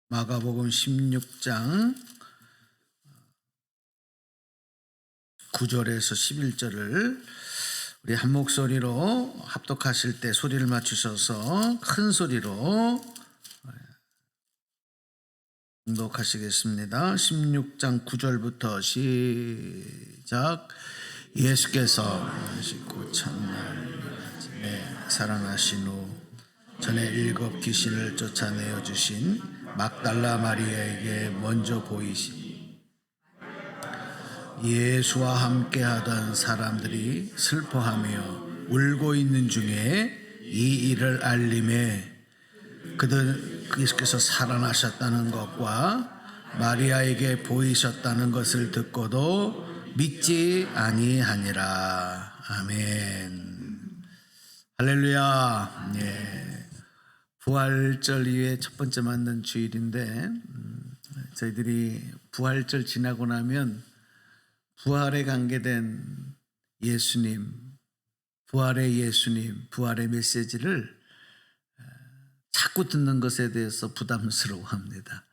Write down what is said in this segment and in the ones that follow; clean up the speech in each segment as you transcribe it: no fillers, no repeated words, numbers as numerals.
마가복음 16장 9절에서 11절을 우리 한 목소리로 합독하실 때 소리를 맞추셔서 큰 소리로 봉독하시겠습니다. 16장 9절부터 시작. 예수께서 곧 첫날 살아나신 후 전에 7 귀신을 쫓아내어 주신 막달라 마리아에게 먼저 보이시니 예수와 함께 하던 사람들이 슬퍼하며 울고 있는 중에 이 일을 알림해 그들 예수께서 살아나셨다는 것과 마리아에게 보이셨다는 것을 듣고도 믿지 아니하니라. 아멘. 할렐루야. 예. 부활절 이후에 첫 번째 맞는 주일인데 저희들이 부활절 지나고 나면 부활에 관계된 예수님, 부활의 예수님, 부활의 메시지를 자꾸 듣는 것에 대해서 부담스러워합니다.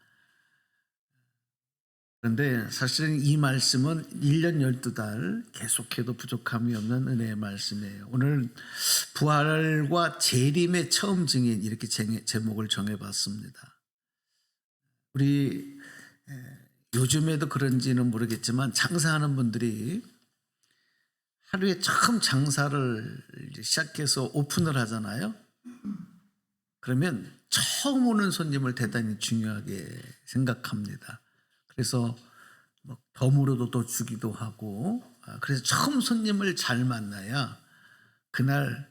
그런데 사실은 이 말씀은 1년 12달 계속해도 부족함이 없는 은혜의 말씀이에요. 오늘 부활과 재림의 처음 증인 이렇게 제목을 정해봤습니다. 우리 요즘에도 그런지는 모르겠지만 장사하는 분들이 하루에 처음 장사를 시작해서 오픈을 하잖아요. 그러면 처음 오는 손님을 대단히 중요하게 생각합니다. 그래서 덤으로도 더 주기도 하고, 그래서 처음 손님을 잘 만나야 그날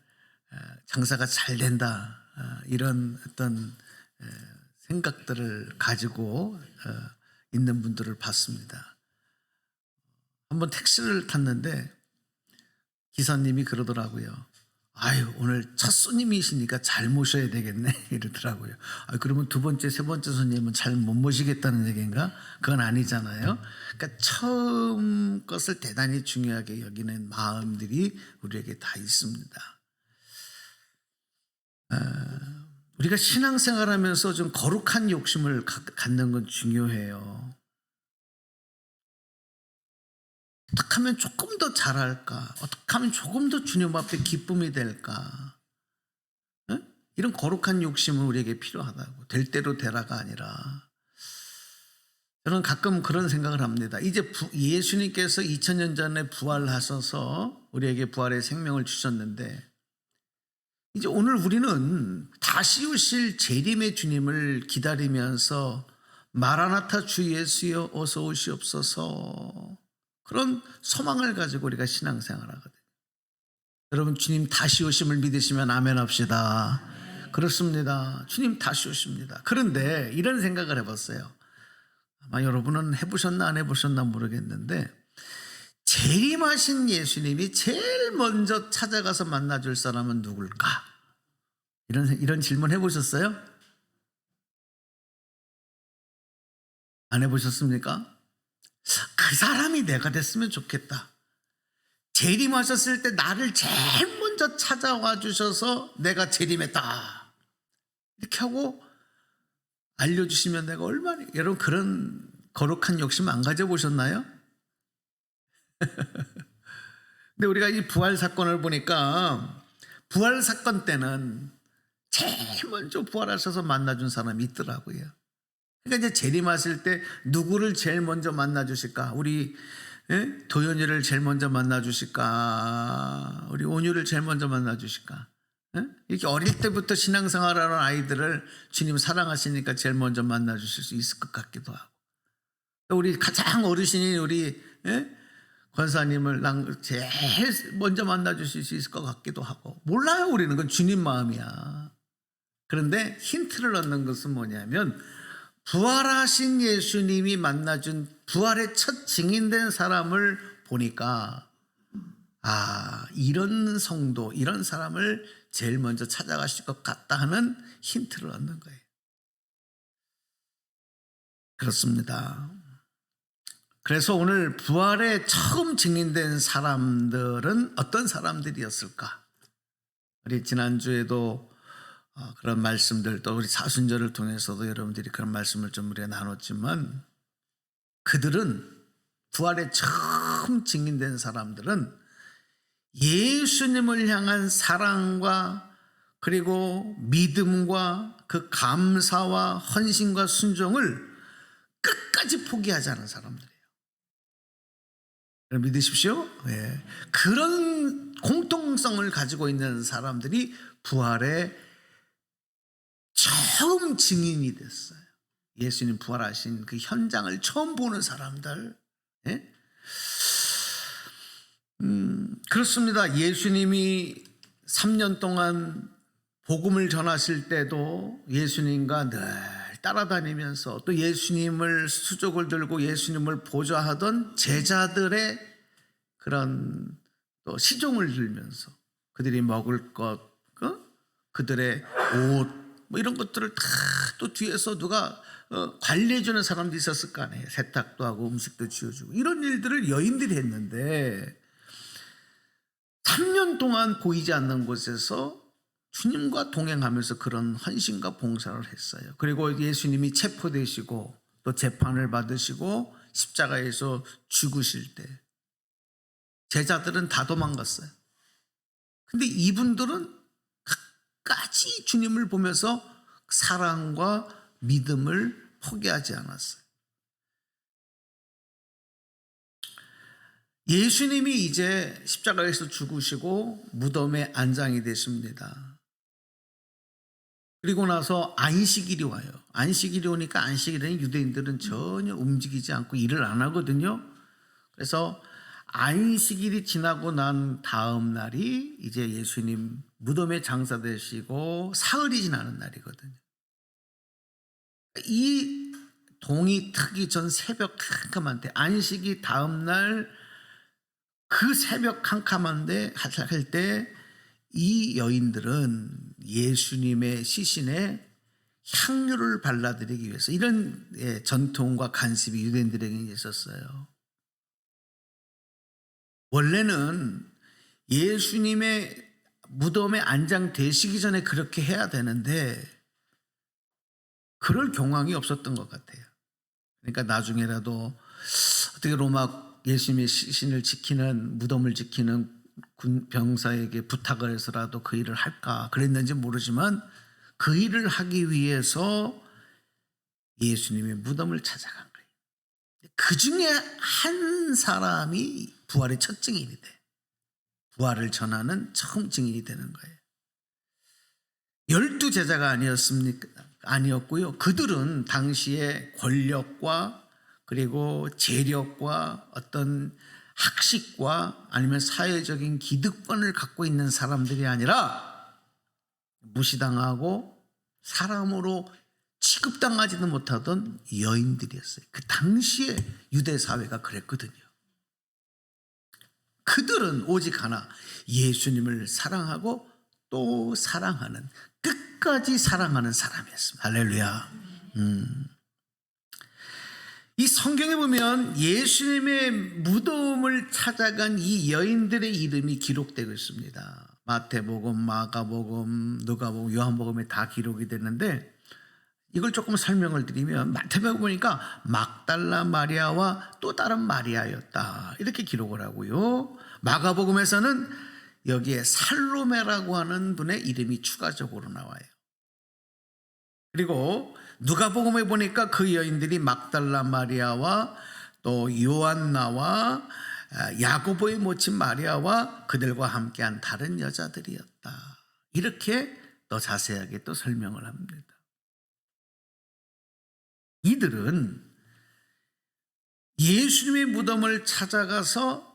장사가 잘 된다, 이런 어떤 생각들을 가지고 있는 분들을 봤습니다. 한번 택시를 탔는데 기사님이 그러더라고요. 아유, 오늘 첫 손님이시니까 잘 모셔야 되겠네 이러더라고요. 그러면 두 번째, 세 번째 손님은 잘 못 모시겠다는 얘기인가? 그건 아니잖아요. 그러니까 처음 것을 대단히 중요하게 여기는 마음들이 우리에게 다 있습니다. 우리가 신앙생활하면서 좀 거룩한 욕심을 갖는 건 중요해요. 어떻게 하면 조금 더 잘할까? 어떻게 하면 조금 더 주님 앞에 기쁨이 될까? 이런 거룩한 욕심은 우리에게 필요하다고. 될 대로 되라가 아니라. 저는 가끔 그런 생각을 합니다. 이제 예수님께서 2000년 전에 부활하셔서 우리에게 부활의 생명을 주셨는데 이제 오늘 우리는 다시 오실 재림의 주님을 기다리면서 마라나타 주 예수여 어서 오시옵소서, 그런 소망을 가지고 우리가 신앙생활 하거든요. 여러분, 주님 다시 오심을 믿으시면 아멘 합시다. 그렇습니다. 주님 다시 오십니다. 그런데 이런 생각을 해봤어요. 아마 여러분은 해보셨나 안 해보셨나 모르겠는데 재림하신 예수님이 제일 먼저 찾아가서 만나줄 사람은 누굴까? 이런 질문 해보셨어요? 안 해보셨습니까? 그 사람이 내가 됐으면 좋겠다. 재림하셨을 때 나를 제일 먼저 찾아와 주셔서 내가 재림했다, 이렇게 하고 알려주시면 내가 얼마나. 여러분, 그런 거룩한 욕심 안 가져보셨나요? 근데 우리가 이 부활 사건을 보니까 부활 사건 때는 제일 먼저 부활하셔서 만나준 사람이 있더라고요. 그러니까 이제 재림하실 때 누구를 제일 먼저 만나 주실까? 우리 도연이를 제일 먼저 만나 주실까? 우리 온유를 제일 먼저 만나 주실까? 이렇게 어릴 때부터 신앙생활하는 아이들을 주님 사랑하시니까 제일 먼저 만나 주실 수 있을 것 같기도 하고, 우리 가장 어르신인 우리 권사님을 제일 먼저 만나 주실 수 있을 것 같기도 하고, 몰라요. 우리는 그건 주님 마음이야. 그런데 힌트를 얻는 것은 뭐냐면 부활하신 예수님이 만나준 부활의 첫 증인된 사람을 보니까 이런 성도, 이런 사람을 제일 먼저 찾아가실 것 같다 하는 힌트를 얻는 거예요. 그렇습니다. 그래서 오늘 부활에 처음 증인된 사람들은 어떤 사람들이었을까? 우리 지난주에도 그런 말씀들 또 우리 사순절을 통해서도 여러분들이 그런 말씀을 좀 우리가 나눴지만 그들은 부활에 처음 증인된 사람들은 예수님을 향한 사랑과 그리고 믿음과 그 감사와 헌신과 순종을 끝까지 포기하지 않은 사람들이에요. 믿으십시오. 예. 그런 공통성을 가지고 있는 사람들이 부활의 처음 증인이 됐어요. 예수님 부활하신 그 현장을 처음 보는 사람들. 예? 그렇습니다. 예수님이 3년 동안 복음을 전하실 때도 예수님과 늘 따라다니면서 또 예수님을 수족을 들고 예수님을 보좌하던 제자들의 그런 또 시종을 들면서 그들이 먹을 것, 그들의 옷 뭐 이런 것들을 다 또 뒤에서 누가 관리해주는 사람도 있었을 거 아니에요. 세탁도 하고 음식도 지어주고 이런 일들을 여인들이 했는데 3년 동안 보이지 않는 곳에서 주님과 동행하면서 그런 헌신과 봉사를 했어요. 그리고 예수님이 체포되시고 또 재판을 받으시고 십자가에서 죽으실 때 제자들은 다 도망갔어요. 근데 이분들은 끝까지 주님을 보면서 사랑과 믿음을 포기하지 않았어요. 예수님이 이제 십자가에서 죽으시고 무덤에 안장이 되십니다. 그리고 나서 안식일이 와요. 안식일이 오니까 안식일에는 유대인들은 전혀 움직이지 않고 일을 안 하거든요. 그래서 안식일이 지나고 난 다음 날이 이제 예수님 무덤에 장사되시고 사흘이 지나는 날이거든요. 이 동이 트기 전 새벽 캄캄한데 안식이 다음 날 그 새벽 캄캄한데 할 때 이 여인들은 예수님의 시신에 향유를 발라드리기 위해서 이런 전통과 관습이 유대인들에게 있었어요. 원래는 예수님의 무덤에 안장되시기 전에 그렇게 해야 되는데 그럴 경황이 없었던 것 같아요. 그러니까 나중에라도 어떻게 로마 예수님의 시신을 지키는 무덤을 지키는 군 병사에게 부탁을 해서라도 그 일을 할까 그랬는지 모르지만 그 일을 하기 위해서 예수님의 무덤을 찾아간 거예요. 그 중에 한 사람이 부활의 첫 증인이 돼. 부활을 전하는 처음 증인이 되는 거예요. 12 제자가 아니었습니까? 아니었고요. 그들은 당시에 권력과 그리고 재력과 어떤 학식과 아니면 사회적인 기득권을 갖고 있는 사람들이 아니라 무시당하고 사람으로 취급당하지도 못하던 여인들이었어요. 그 당시에 유대 사회가 그랬거든요. 그들은 오직 하나 예수님을 사랑하고 또 사랑하는 끝까지 사랑하는 사람이었습니다. 할렐루야. 이 성경에 보면 예수님의 무덤을 찾아간 이 여인들의 이름이 기록되고 있습니다. 마태복음, 마가복음, 누가복음, 요한복음에 다 기록이 됐는데 이걸 조금 설명을 드리면 마태복음 보니까 막달라 마리아와 또 다른 마리아였다 이렇게 기록을 하고요. 마가복음에서는 여기에 살로메라고 하는 분의 이름이 추가적으로 나와요. 그리고 누가복음에 보니까 그 여인들이 막달라 마리아와 또 요한나와 야고보의 모친 마리아와 그들과 함께한 다른 여자들이었다. 이렇게 더 자세하게 또 설명을 합니다. 이들은 예수님의 무덤을 찾아가서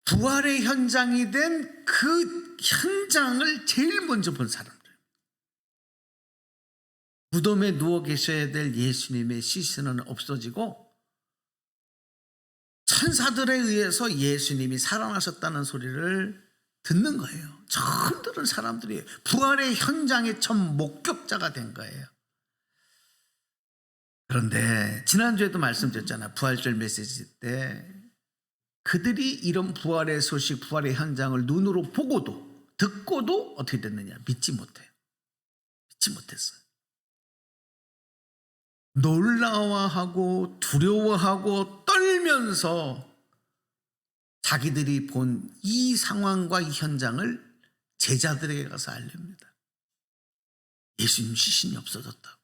부활의 현장이 된 그 현장을 제일 먼저 본 사람들. 무덤에 누워 계셔야 될 예수님의 시신은 없어지고 천사들에 의해서 예수님이 살아나셨다는 소리를 듣는 거예요. 처음 들은 사람들이 부활의 현장의 첫 목격자가 된 거예요. 그런데 지난주에도 말씀드렸잖아요. 부활절 메시지 때 그들이 이런 부활의 소식, 부활의 현장을 눈으로 보고도 듣고도 어떻게 됐느냐? 믿지 못해요. 믿지 못했어요. 놀라워하고 두려워하고 떨면서 자기들이 본 이 상황과 이 현장을 제자들에게 가서 알립니다. 예수님 시신이 없어졌다고.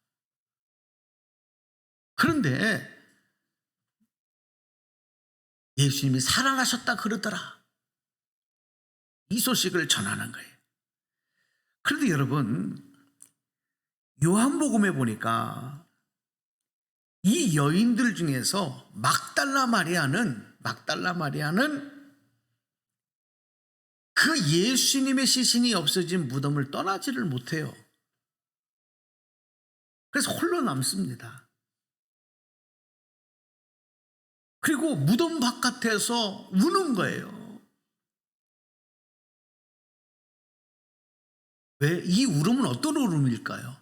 그런데 예수님이 살아나셨다 그러더라. 이 소식을 전하는 거예요. 그런데 여러분, 요한복음에 보니까 이 여인들 중에서 막달라 마리아는 그 예수님의 시신이 없어진 무덤을 떠나지를 못해요. 그래서 홀로 남습니다. 그리고 무덤 바깥에서 우는 거예요. 왜? 이 울음은 어떤 울음일까요?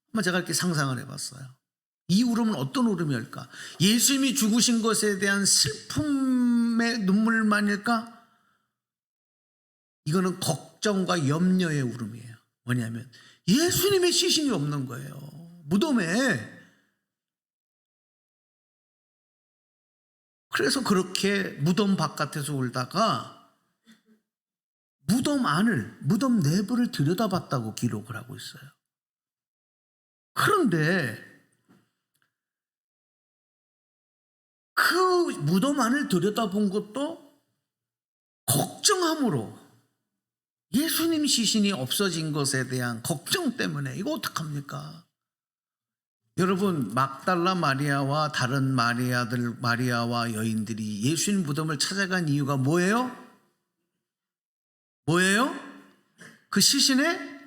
한번 제가 이렇게 상상을 해봤어요. 이 울음은 어떤 울음일까? 예수님이 죽으신 것에 대한 슬픔의 눈물만일까? 이거는 걱정과 염려의 울음이에요. 뭐냐면 예수님의 시신이 없는 거예요. 무덤에. 그래서 그렇게 무덤 바깥에서 울다가 무덤 내부를 들여다봤다고 기록을 하고 있어요. 그런데 그 무덤 안을 들여다본 것도 걱정함으로, 예수님 시신이 없어진 것에 대한 걱정 때문에. 이거 어떡합니까? 여러분, 막달라 마리아와 다른 마리아와 여인들이 예수님 무덤을 찾아간 이유가 뭐예요? 그 시신에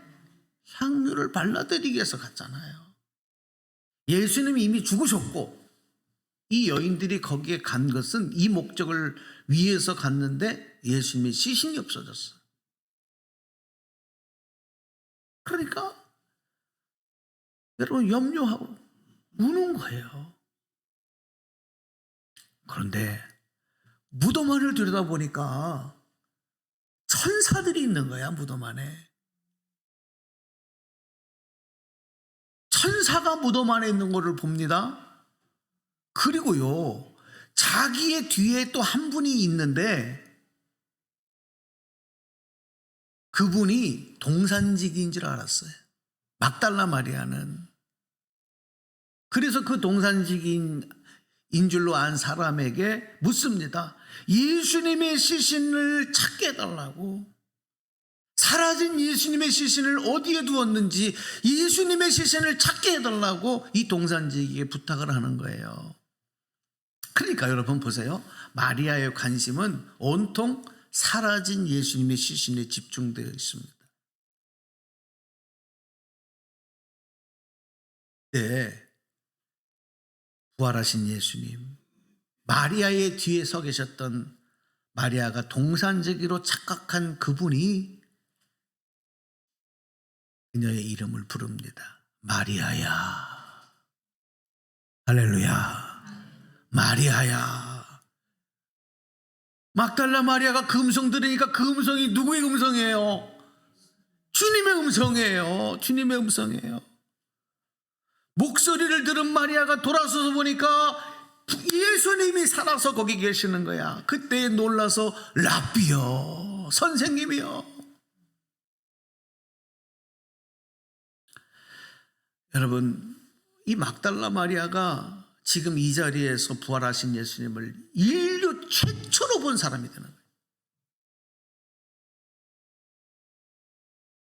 향유를 발라드리기 위해서 갔잖아요. 예수님이 이미 죽으셨고 이 여인들이 거기에 간 것은 이 목적을 위해서 갔는데 예수님의 시신이 없어졌어요. 그러니까 여러분, 염려하고 우는 거예요. 그런데 무덤 안을 들여다보니까 천사들이 있는 거야. 무덤 안에 천사가 무덤 안에 있는 것을 봅니다. 그리고요, 자기의 뒤에 또 한 분이 있는데 그분이 동산지기인 줄 알았어요. 막달라 마리아는. 그래서 그 동산지기인 줄로 안 사람에게 묻습니다. 예수님의 시신을 찾게 해달라고. 사라진 예수님의 시신을 어디에 두었는지 예수님의 시신을 찾게 해달라고 이 동산지기에게 부탁을 하는 거예요. 그러니까 여러분 보세요. 마리아의 관심은 온통 사라진 예수님의 시신에 집중되어 있습니다. 네, 부활하신 예수님, 마리아의 뒤에 서 계셨던 마리아가 동산지기로 착각한 그분이 그녀의 이름을 부릅니다. 마리아야. 할렐루야. 마리아야. 막달라 마리아가 그 음성 들으니까 그 음성이 누구의 음성이에요? 주님의 음성이에요. 주님의 음성이에요. 목소리를 들은 마리아가 돌아서서 보니까 예수님이 살아서 거기 계시는 거야. 그때 놀라서 라비요, 선생님이요. 여러분, 이 막달라 마리아가 지금 이 자리에서 부활하신 예수님을 인류 최초로 본 사람이 되는 거예요.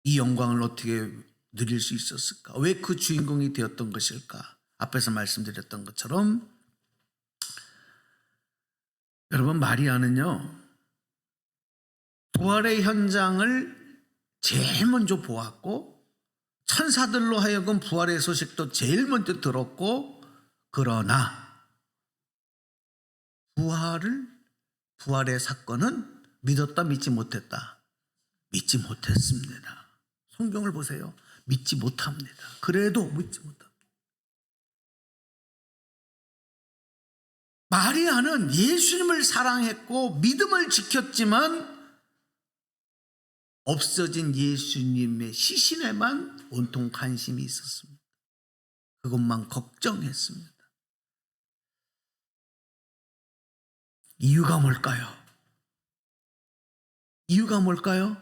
이 영광을 어떻게 누릴 수 있었을까? 왜 그 주인공이 되었던 것일까? 앞에서 말씀드렸던 것처럼 여러분, 마리아는요, 부활의 현장을 제일 먼저 보았고 천사들로 하여금 부활의 소식도 제일 먼저 들었고, 그러나 부활의 사건은 믿었다 믿지 못했다? 믿지 못했습니다. 성경을 보세요. 믿지 못합니다. 그래도 믿지 못합니다. 마리아는 예수님을 사랑했고 믿음을 지켰지만 없어진 예수님의 시신에만 온통 관심이 있었습니다. 그것만 걱정했습니다. 이유가 뭘까요? 이유가 뭘까요?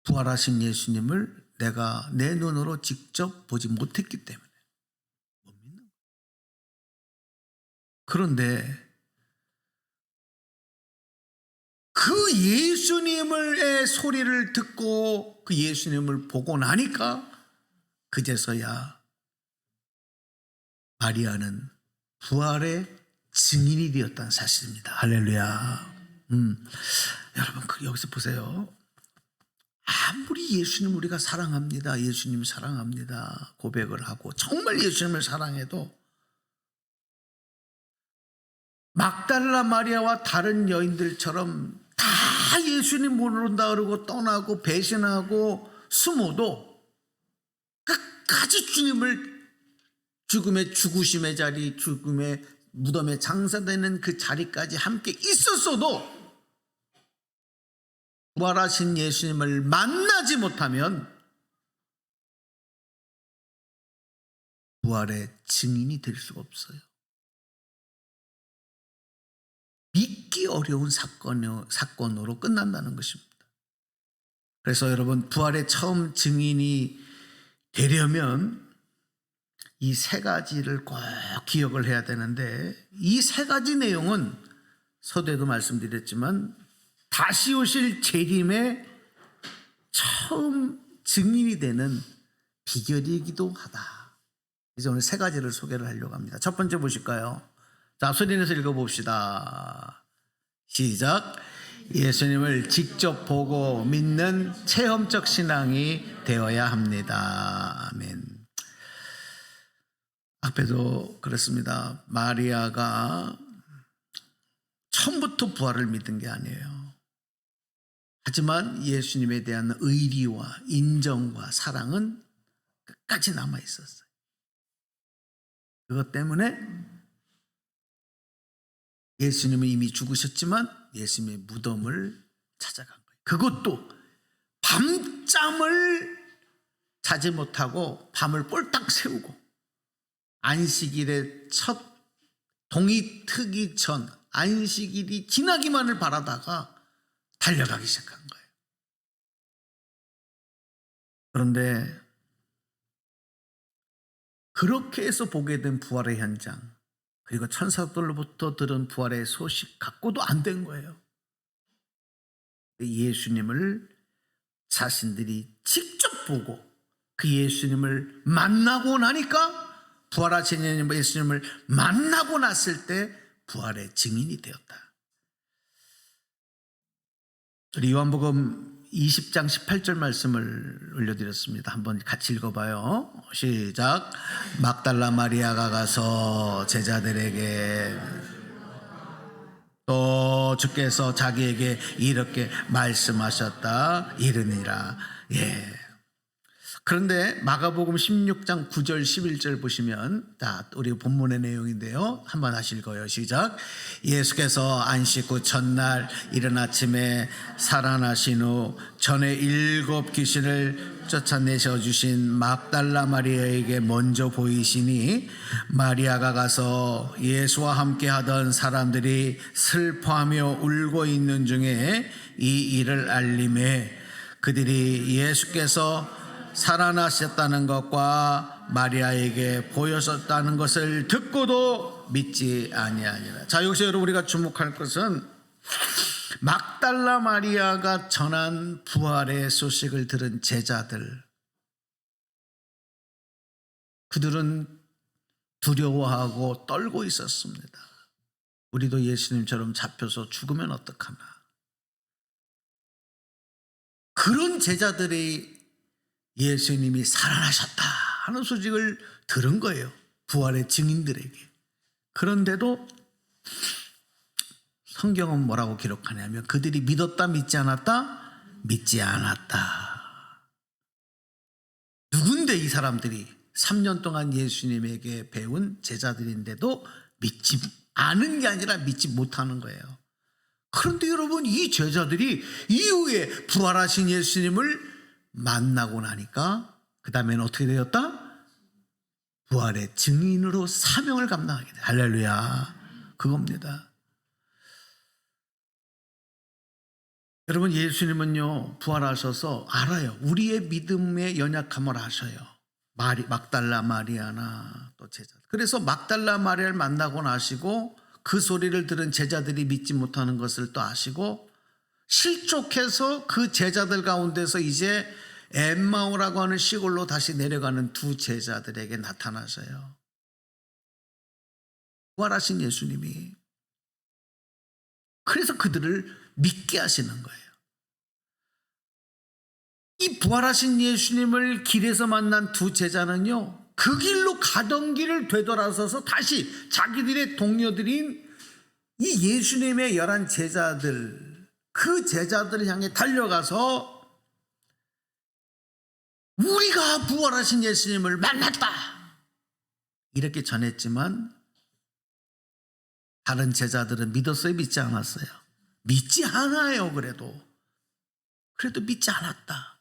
부활하신 예수님을 내가 내 눈으로 직접 보지 못했기 때문에 못 믿는 거예요. 그런데 그 예수님의 소리를 듣고 그 예수님을 보고 나니까 그제서야 마리아는 부활의 증인이 되었다는 사실입니다. 할렐루야. 여러분 여기서 보세요. 아무리 예수님 우리가 사랑합니다, 예수님 사랑합니다 고백을 하고 정말 예수님을 사랑해도 막달라 마리아와 다른 여인들처럼 다 예수님 모른다 그러고 떠나고 배신하고 숨어도 끝까지 주님을 죽음의 죽으심의 자리, 죽음의 무덤에 장사되는 그 자리까지 함께 있었어도 부활하신 예수님을 만나지 못하면 부활의 증인이 될 수가 없어요. 믿기 어려운 사건으로 끝난다는 것입니다. 그래서 여러분 부활의 처음 증인이 되려면 이 세 가지를 꼭 기억을 해야 되는데 이 세 가지 내용은 서두에도 말씀드렸지만 다시 오실 재림의 처음 증인이 되는 비결이기도 하다. 이제 오늘 세 가지를 소개를 하려고 합니다. 첫 번째 보실까요? 자, 소리 내서 읽어봅시다. 시작. 예수님을 직접 보고 믿는 체험적 신앙이 되어야 합니다. 아멘. 앞에도 그렇습니다. 마리아가 처음부터 부활을 믿은 게 아니에요. 하지만 예수님에 대한 의리와 인정과 사랑은 끝까지 남아 있었어요. 그것 때문에 예수님은 이미 죽으셨지만 예수님의 무덤을 찾아간 거예요. 그것도 밤잠을 자지 못하고 밤을 꼴딱 새우고 안식일의 첫 동이 트기 전 안식일이 지나기만을 바라다가 달려가기 시작한 거예요. 그런데 그렇게 해서 보게 된 부활의 현장 그리고 천사들로부터 들은 부활의 소식 갖고도 안 된 거예요. 예수님을 자신들이 직접 보고 그 예수님을 만나고 나니까 부활하신 예수님을 만나고 났을 때 부활의 증인이 되었다. 우리 요한복음 20장 18절 말씀을 올려드렸습니다. 한번 같이 읽어봐요. 시작. 막달라 마리아가 가서 제자들에게 또 주께서 자기에게 이렇게 말씀하셨다 이르니라. 예. 그런데 마가복음 16장 9절 11절 보시면 자, 우리 본문의 내용인데요. 한번 다시 읽어요. 시작. 예수께서 안식 후 첫날 이른 아침에 살아나신 후 전에 7 귀신을 쫓아내셔 주신 막달라 마리아에게 먼저 보이시니 마리아가 가서 예수와 함께 하던 사람들이 슬퍼하며 울고 있는 중에 이 일을 알림해 그들이 예수께서 살아나셨다는 것과 마리아에게 보여졌다는 것을 듣고도 믿지 아니하니라. 자, 여기서 여러분 우리가 주목할 것은 막달라 마리아가 전한 부활의 소식을 들은 제자들, 그들은 두려워하고 떨고 있었습니다. 우리도 예수님처럼 잡혀서 죽으면 어떡하나. 그런 제자들이 예수님이 살아나셨다 하는 소식을 들은 거예요. 부활의 증인들에게. 그런데도 성경은 뭐라고 기록하냐면 그들이 믿었다 믿지 않았다? 믿지 않았다. 누군데 이 사람들이 3년 동안 예수님에게 배운 제자들인데도 믿지 않은 게 아니라 믿지 못하는 거예요. 그런데 여러분, 이 제자들이 이후에 부활하신 예수님을 만나고 나니까 그 다음에는 어떻게 되었다? 부활의 증인으로 사명을 감당하게 돼. 할렐루야. 그겁니다. 여러분, 예수님은요 부활하셔서 알아요. 우리의 믿음의 연약함을 아셔요. 막달라 마리아나 또 제자들. 그래서 막달라 마리아를 만나고 나시고 그 소리를 들은 제자들이 믿지 못하는 것을 또 아시고 실족해서 그 제자들 가운데서 이제 엠마오라고 하는 시골로 다시 내려가는 두 제자들에게 나타나셔요. 부활하신 예수님이. 그래서 그들을 믿게 하시는 거예요. 이 부활하신 예수님을 길에서 만난 두 제자는요 그 길로 가던 길을 되돌아서서 다시 자기들의 동료들인 이 예수님의 11 제자들, 그 제자들을 향해 달려가서 우리가 부활하신 예수님을 만났다 이렇게 전했지만 다른 제자들은 믿었어요? 믿지 않았어요? 믿지 않아요. 그래도 믿지 않았다.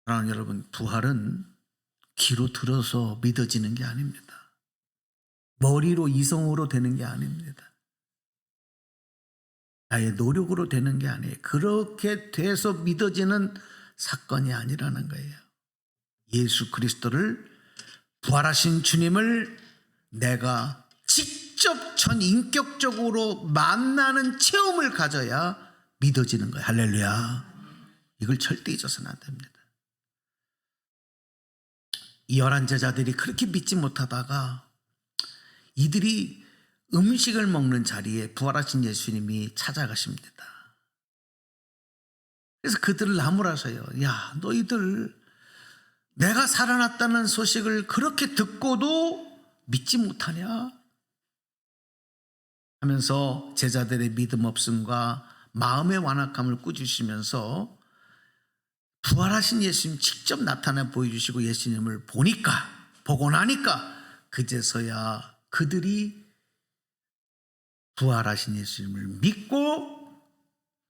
사랑하는 여러분, 부활은 귀로 들어서 믿어지는 게 아닙니다. 머리로 이성으로 되는 게 아닙니다. 나의 노력으로 되는 게 아니에요. 그렇게 돼서 믿어지는 사건이 아니라는 거예요. 예수 그리스도를, 부활하신 주님을 내가 직접 전인격적으로 만나는 체험을 가져야 믿어지는 거예요. 할렐루야. 이걸 절대 잊어서는 안 됩니다. 이 11 제자들이 그렇게 믿지 못하다가 이들이 음식을 먹는 자리에 부활하신 예수님이 찾아가십니다. 그래서 그들을 나무라서요. 야, 너희들 내가 살아났다는 소식을 그렇게 듣고도 믿지 못하냐? 하면서 제자들의 믿음 없음과 마음의 완악함을 꾸짖으시면서 부활하신 예수님 직접 나타나 보여주시고 예수님을 보고 나니까 그제서야 그들이 부활하신 예수님을 믿고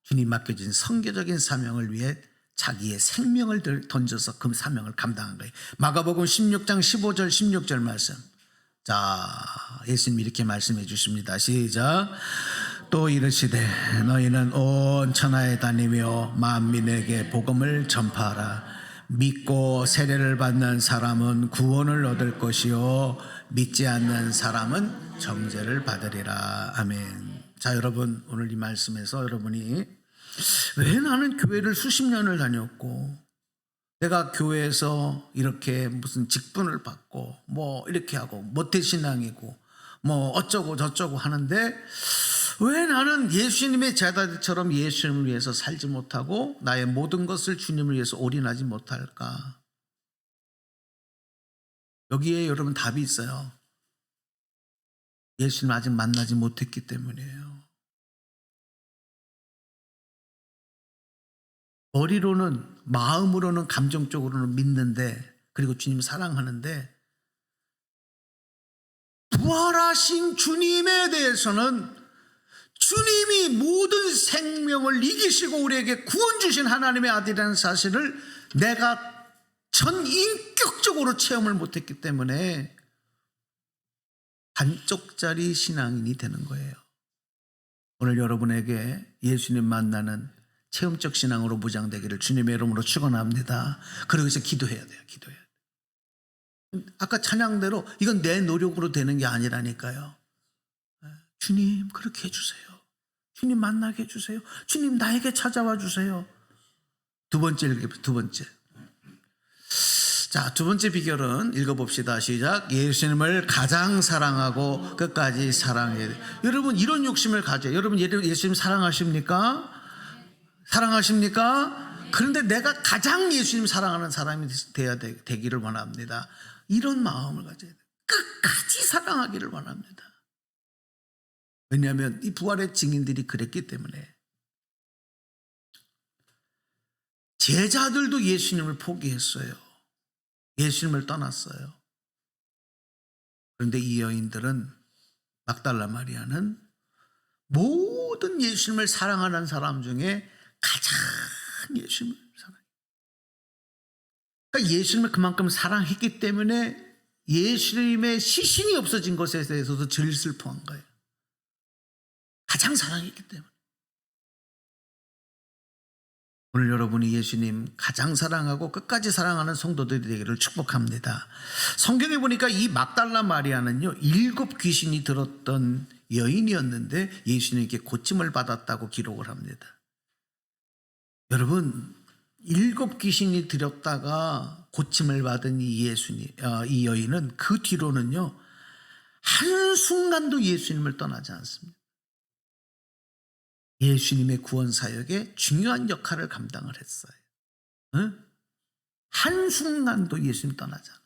주님 맡겨진 선교적인 사명을 위해 자기의 생명을 던져서 그 사명을 감당한 거예요. 마가복음 16장 15절 16절 말씀. 자, 예수님이 이렇게 말씀해 주십니다. 시작. 또 이르시되 너희는 온 천하에 다니며 만민에게 복음을 전파하라. 믿고 세례를 받는 사람은 구원을 얻을 것이요 믿지 않는 사람은 정죄를 받으리라. 아멘. 자, 여러분, 오늘 이 말씀에서 여러분이 왜 나는 교회를 수십 년을 다녔고 내가 교회에서 이렇게 무슨 직분을 받고 뭐 이렇게 하고 모태신앙이고 뭐 어쩌고 저쩌고 하는데 왜 나는 예수님의 제자들처럼 예수님을 위해서 살지 못하고 나의 모든 것을 주님을 위해서 올인하지 못할까? 여기에 여러분 답이 있어요. 예수님 아직 만나지 못했기 때문이에요. 머리로는, 마음으로는, 감정적으로는 믿는데, 그리고 주님 사랑하는데 부활하신 주님에 대해서는 주님이 모든 생명을 이기시고 우리에게 구원 주신 하나님의 아들이라는 사실을 내가 전인격적으로 체험을 못했기 때문에 반쪽짜리 신앙인이 되는 거예요. 오늘 여러분에게 예수님 만나는 체험적 신앙으로 무장되기를 주님의 이름으로 축원합니다. 그러기 위해서 기도해야 돼요. 기도해야 돼요. 아까 찬양대로 이건 내 노력으로 되는 게 아니라니까요. 주님 그렇게 해주세요. 주님 만나게 해주세요. 주님 나에게 찾아와 주세요. 두 번째. 자, 두 번째 비결은 읽어봅시다. 시작. 예수님을 가장 사랑하고 끝까지 사랑해야 돼요. 여러분 이런 욕심을 가져요. 여러분 예수님 사랑하십니까? 사랑하십니까? 그런데 내가 가장 예수님 사랑하는 사람이 되기를 원합니다. 이런 마음을 가져야 돼요. 끝까지 사랑하기를 원합니다. 왜냐하면 이 부활의 증인들이 그랬기 때문에. 제자들도 예수님을 포기했어요. 예수님을 떠났어요. 그런데 이 여인들은 막달라 마리아는 모든 예수님을 사랑하는 사람 중에 가장 예수님을 사랑해요. 그러니까 예수님을 그만큼 사랑했기 때문에 예수님의 시신이 없어진 것에 대해서도 제일 슬퍼한 거예요. 가장 사랑했기 때문에. 오늘 여러분이 예수님 가장 사랑하고 끝까지 사랑하는 성도들이 되기를 축복합니다. 성경에 보니까 이 막달라 마리아는요, 7 귀신이 들었던 여인이었는데 예수님께 고침을 받았다고 기록을 합니다. 여러분, 7 귀신이 들었다가 고침을 받은 이 여인은 그 뒤로는요, 한순간도 예수님을 떠나지 않습니다. 예수님의 구원 사역에 중요한 역할을 감당을 했어요. 응? 한순간도 예수님 떠나지 않았어요.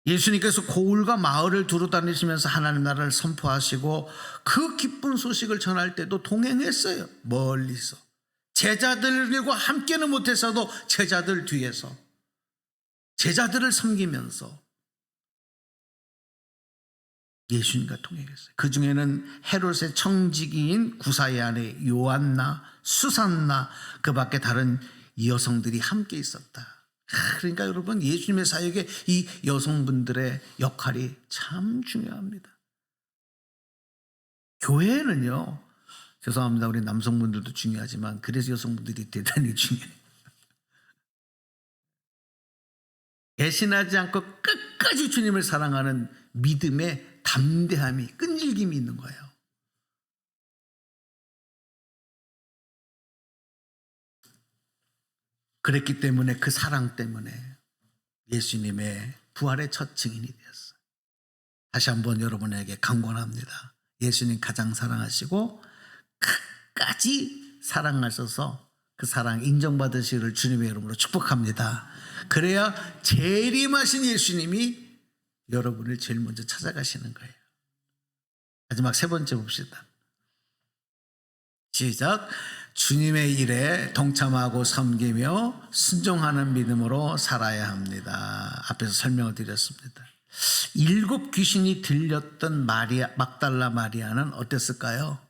예수님께서 고을과 마을을 두루 다니시면서 하나님 나라를 선포하시고 그 기쁜 소식을 전할 때도 동행했어요. 멀리서. 제자들과 함께는 못했어도 제자들 뒤에서 제자들을 섬기면서 예수님과 통행했어요. 그 중에는 헤롯의 청지기인 구사의 아내 요한나, 수산나, 그 밖에 다른 여성들이 함께 있었다. 그러니까 여러분, 예수님의 사역에 이 여성분들의 역할이 참 중요합니다. 교회는요, 죄송합니다, 우리 남성분들도 중요하지만 그래서 여성분들이 대단히 중요해요. 배신하지 않고 끝까지 주님을 사랑하는 믿음의 담대함이, 끈질김이 있는 거예요. 그랬기 때문에 그 사랑 때문에 예수님의 부활의 첫 증인이 되었어요. 다시 한번 여러분에게 강권합니다. 예수님 가장 사랑하시고 끝까지 사랑하셔서 그 사랑 인정받으시기를 주님의 이름으로 축복합니다. 그래야 재림하신 예수님이 여러분을 제일 먼저 찾아가시는 거예요. 마지막 3번째 봅시다. 시작. 주님의 일에 동참하고 섬기며 순종하는 믿음으로 살아야 합니다. 앞에서 설명을 드렸습니다. 7 귀신이 들렸던 막달라 마리아는 어땠을까요?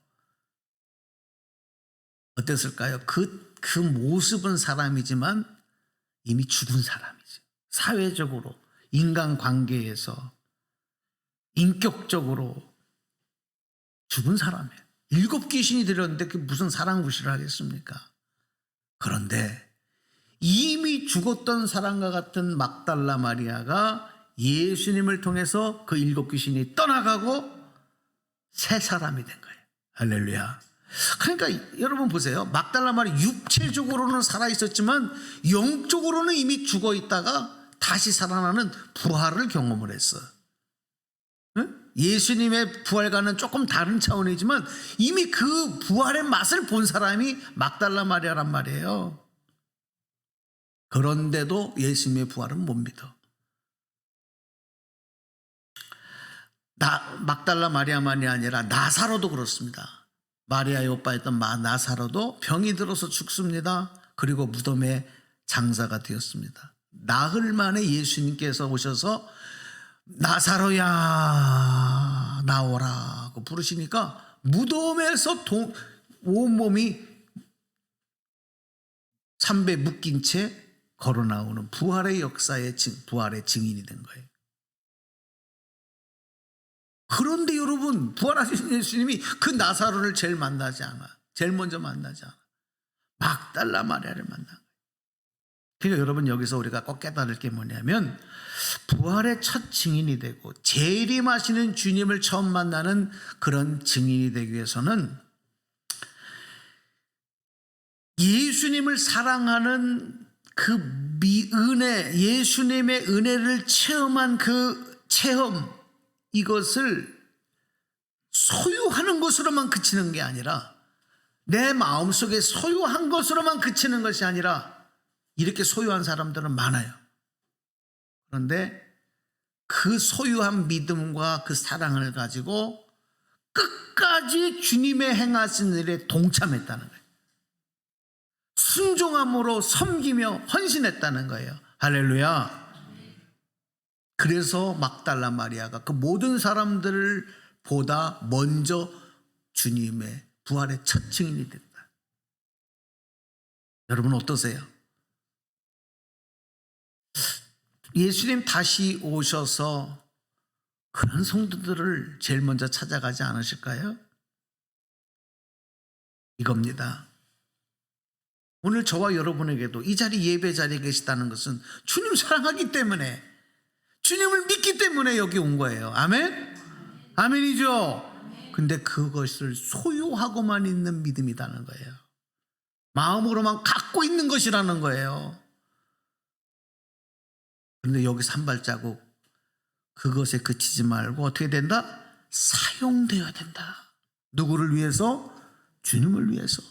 그 모습은 사람이지만 이미 죽은 사람이죠. 사회적으로, 인간관계에서, 인격적으로 죽은 사람이에요. 7 귀신이 들렸는데 그게 무슨 사랑 무시를 하겠습니까? 그런데 이미 죽었던 사람과 같은 막달라 마리아가 예수님을 통해서 그 7 귀신이 떠나가고 새 사람이 된 거예요. 할렐루야. 그러니까 여러분 보세요. 막달라 마리아 육체적으로는 살아있었지만 영적으로는 이미 죽어있다가 다시 살아나는 부활을 경험을 했어요. 예수님의 부활과는 조금 다른 차원이지만 이미 그 부활의 맛을 본 사람이 막달라 마리아란 말이에요. 그런데도 예수님의 부활은 못 믿어. 막달라 마리아만이 아니라 나사로도 그렇습니다. 마리아의 오빠였던 나사로도 병이 들어서 죽습니다. 그리고 무덤에 장사가 되었습니다. 나흘 만에 예수님께서 오셔서 나사로야 나오라고 부르시니까 무덤에서 온몸이 삼배 묶인 채 걸어 나오는 부활의 역사의 부활의 증인이 된 거예요. 그런데 여러분, 부활하신 예수님이 그 나사로를 제일 먼저 만나지 않아. 막달라 마리아를 만난 거예요. 그러니까 여러분, 여기서 우리가 꼭 깨달을 게 뭐냐면 부활의 첫 증인이 되고 재림하시는 주님을 처음 만나는 그런 증인이 되기 위해서는 예수님을 사랑하는 그 은혜, 예수님의 은혜를 체험한 그 체험, 이것을 소유하는 것으로만 그치는 게 아니라 내 마음속에 소유한 것으로만 그치는 것이 아니라 이렇게 소유한 사람들은 많아요. 그런데 그 소유한 믿음과 그 사랑을 가지고 끝까지 주님의 행하신 일에 동참했다는 거예요. 순종함으로 섬기며 헌신했다는 거예요. 할렐루야. 그래서 막달라 마리아가 그 모든 사람들보다 먼저 주님의 부활의 첫 증인이 됐다. 여러분 어떠세요? 예수님 다시 오셔서 그런 성도들을 제일 먼저 찾아가지 않으실까요? 이겁니다. 오늘 저와 여러분에게도 이 자리 예배 자리에 계시다는 것은 주님 사랑하기 때문에, 주님을 믿기 때문에 여기 온 거예요. 아멘? 아멘이죠? 근데 그것을 소유하고만 있는 믿음이라는 거예요. 마음으로만 갖고 있는 것이라는 거예요. 그런데 여기서 한 발자국 그것에 그치지 말고 어떻게 된다? 사용되어야 된다. 누구를 위해서? 주님을 위해서.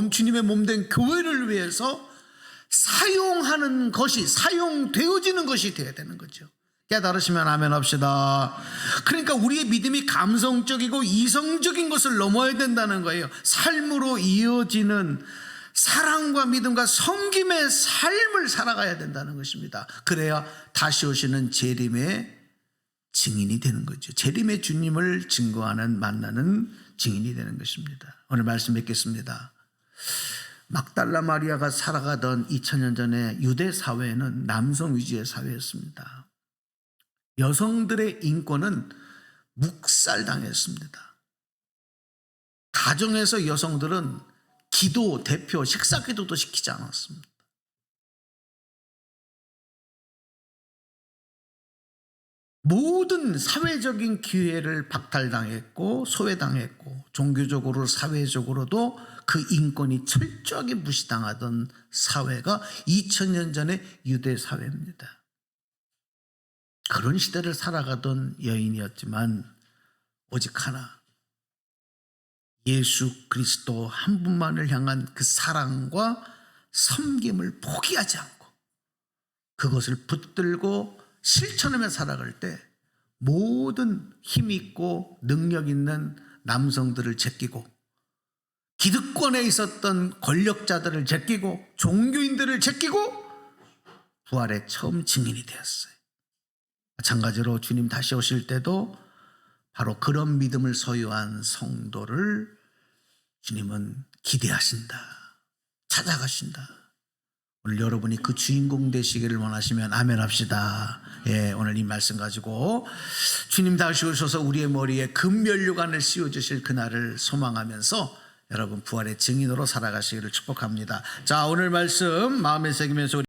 주님의 몸된 교회를 위해서 사용하는 것이, 사용되어지는 것이 되어야 되는 거죠. 깨달으시면 아멘 합시다. 그러니까 우리의 믿음이 감성적이고 이성적인 것을 넘어야 된다는 거예요. 삶으로 이어지는 사랑과 믿음과 섬김의 삶을 살아가야 된다는 것입니다. 그래야 다시 오시는 재림의 증인이 되는 거죠. 재림의 주님을 증거하는, 만나는 증인이 되는 것입니다. 오늘 말씀 뵙겠습니다. 막달라 마리아가 살아가던 2000년 전에 유대 사회는 남성 위주의 사회였습니다. 여성들의 인권은 묵살당했습니다. 가정에서 여성들은 기도, 대표, 식사 기도도 시키지 않았습니다. 모든 사회적인 기회를 박탈당했고 소외당했고 종교적으로 사회적으로도 그 인권이 철저하게 무시당하던 사회가 2000년 전의 유대 사회입니다. 그런 시대를 살아가던 여인이었지만 오직 하나, 예수 그리스도 한 분만을 향한 그 사랑과 섬김을 포기하지 않고 그것을 붙들고 실천하며 살아갈 때 모든 힘 있고 능력 있는 남성들을 제끼고 기득권에 있었던 권력자들을 제끼고 종교인들을 제끼고 부활의 처음 증인이 되었어요. 마찬가지로 주님 다시 오실 때도 바로 그런 믿음을 소유한 성도를 주님은 기대하신다, 찾아가신다. 오늘 여러분이 그 주인공 되시기를 원하시면 아멘 합시다. 예, 오늘 이 말씀 가지고 주님 다시 오셔서 우리의 머리에 금면류관을 씌워주실 그날을 소망하면서 여러분 부활의 증인으로 살아가시기를 축복합니다. 자, 오늘 말씀 마음에 새기면서